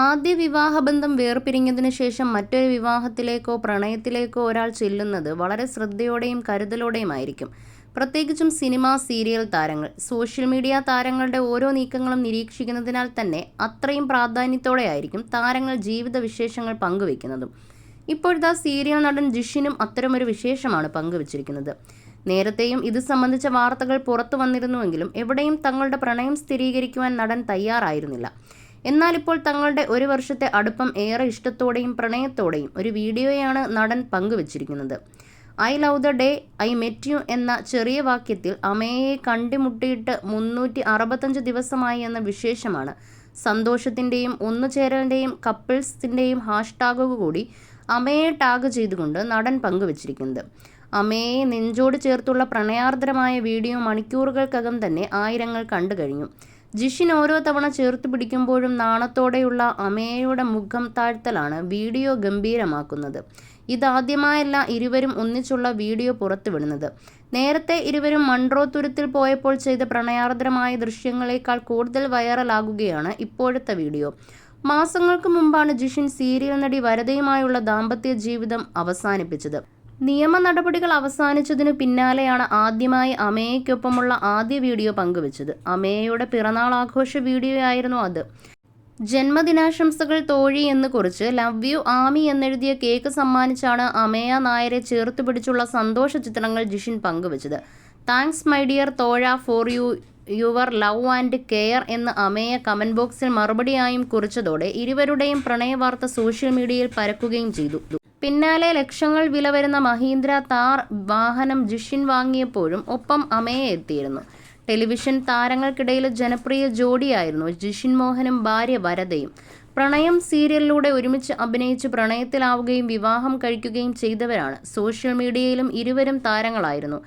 ആദ്യ വിവാഹബന്ധം വേർപിരിഞ്ഞതിനു ശേഷം മറ്റൊരു വിവാഹത്തിലേക്കോ പ്രണയത്തിലേക്കോ ഒരാൾ ചെല്ലുന്നത് വളരെ ശ്രദ്ധയോടെയും കരുതലോടെയുമായിരിക്കും. പ്രത്യേകിച്ചും സിനിമ, സീരിയൽ താരങ്ങൾ. സോഷ്യൽ മീഡിയ താരങ്ങളുടെ ഓരോ നീക്കങ്ങളും നിരീക്ഷിക്കുന്നതിനാൽ തന്നെ അത്രയും പ്രാധാന്യത്തോടെയായിരിക്കും താരങ്ങൾ ജീവിത വിശേഷങ്ങൾ പങ്കുവെക്കുന്നതും. ഇപ്പോഴത്തെ സീരിയൽ നടൻ ജിഷിനും അത്തരമൊരു വിശേഷമാണ് പങ്കുവച്ചിരിക്കുന്നത്. നേരത്തെയും ഇത് സംബന്ധിച്ച വാർത്തകൾ പുറത്തു വന്നിരുന്നുവെങ്കിലും എവിടെയും തങ്ങളുടെ പ്രണയം സ്ഥിരീകരിക്കുവാൻ നടൻ തയ്യാറായിരുന്നില്ല. എന്നാൽ ഇപ്പോൾ തങ്ങളുടെ ഒരു വർഷത്തെ അടുപ്പം ഏറെ ഇഷ്ടത്തോടെയും പ്രണയത്തോടെയും ഒരു വീഡിയോയാണ് നടൻ പങ്കുവച്ചിരിക്കുന്നത്. I love the day I met you എന്ന ചെറിയ വാക്യത്തിൽ അമേയെ കണ്ടുമുട്ടിയിട്ട് 365 ദിവസമായി എന്ന വിശേഷമാണ് സന്തോഷത്തിൻ്റെയും ഒന്നുചേരലിൻ്റെയും കപ്പിൾസിൻ്റെയും ഹാഷ്ടാഗ് കൂടി അമേയെ ടാഗ് ചെയ്തുകൊണ്ട് നടൻ പങ്കുവച്ചിരിക്കുന്നത്. അമേയെ നെഞ്ചോട് ചേർത്തുള്ള പ്രണയാർദ്രമായ വീഡിയോ മണിക്കൂറുകൾക്കകം തന്നെ ആയിരങ്ങൾ കണ്ടു കഴിഞ്ഞു. ജിഷിൻ ഓരോ തവണ ചേർത്ത് പിടിക്കുമ്പോഴും നാണത്തോടെയുള്ള അമേയുടെ മുഖം താഴ്ത്തലാണ് വീഡിയോ ഗംഭീരമാക്കുന്നത്. ഇതാദ്യമായല്ല ഇരുവരും ഒന്നിച്ചുള്ള വീഡിയോ പുറത്തുവിടുന്നത്. നേരത്തെ ഇരുവരും മൺട്രോ തുരുത്തിൽ പോയപ്പോൾ ചെയ്ത പ്രണയാർദ്രമായ ദൃശ്യങ്ങളേക്കാൾ കൂടുതൽ വൈറലാകുകയാണ് ഇപ്പോഴത്തെ വീഡിയോ. മാസങ്ങൾക്ക് മുമ്പാണ് ജിഷിൻ സീരിയൽ നടി വരദയുമായുള്ള ദാമ്പത്യ ജീവിതം അവസാനിപ്പിച്ചത്. നിയമ നടപടികൾ അവസാനിച്ചതിനു പിന്നാലെയാണ് ആദ്യമായി അമേയ്ക്കൊപ്പമുള്ള ആദ്യ വീഡിയോ പങ്കുവച്ചത്. അമേയുടെ പിറന്നാൾ ആഘോഷ വീഡിയോ ആയിരുന്നു അത്. ജന്മദിനാശംസകൾ തോഴി എന്ന് കുറിച്ച് ലവ് യു ആമി എന്നെഴുതിയ കേക്ക് സമ്മാനിച്ചാണ് അമേയ നായരെ ചേർത്ത് പിടിച്ചുള്ള സന്തോഷ ചിത്രങ്ങൾ ജിഷിൻ പങ്കുവച്ചത്. താങ്ക്സ് മൈ ഡിയർ തോഴ for your love and care എന്ന് അമേയ കമന്റ് ബോക്സിൽ മറുപടിയായും കുറിച്ചതോടെ ഇരുവരുടെയും പ്രണയ വാർത്ത സോഷ്യൽ മീഡിയയിൽ പരക്കുകയും ചെയ്തു. പിന്നാലെ ലക്ഷങ്ങൾ വില വരുന്ന മഹീന്ദ്ര താർ വാഹനം ജിഷിൻ വാങ്ങിയപ്പോഴും ഒപ്പം അമേയ എത്തിയിരുന്നു. ടെലിവിഷൻ താരങ്ങൾക്കിടയിലെ ജനപ്രിയ ജോഡിയായിരുന്നു ജിഷിൻ മോഹനും ഭാര്യ വരദയും. പ്രണയം സീരിയലിലൂടെ ഒരുമിച്ച് അഭിനയിച്ച് പ്രണയത്തിലാവുകയും വിവാഹം കഴിക്കുകയും ചെയ്തവരാണ്. സോഷ്യൽ മീഡിയയിലും ഇരുവരും താരങ്ങളായിരുന്നു.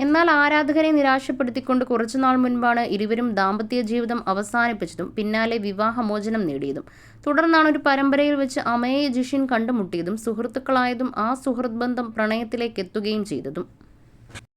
എന്നാൽ ആരാധകരെ നിരാശപ്പെടുത്തിക്കൊണ്ട് കുറച്ചുനാൾ മുൻപാണ് ഇരുവരും ദാമ്പത്യ ജീവിതം അവസാനിപ്പിച്ചതും പിന്നാലെ വിവാഹമോചനം നേടിയതും. തുടർന്നാണ് ഒരു പരമ്പരയിൽ വെച്ച് അമേയെ ജിഷിൻ കണ്ടുമുട്ടിയതും സുഹൃത്തുക്കളായതും ആ സുഹൃത്ത് ബന്ധം പ്രണയത്തിലേക്ക് എത്തുകയും ചെയ്തതും.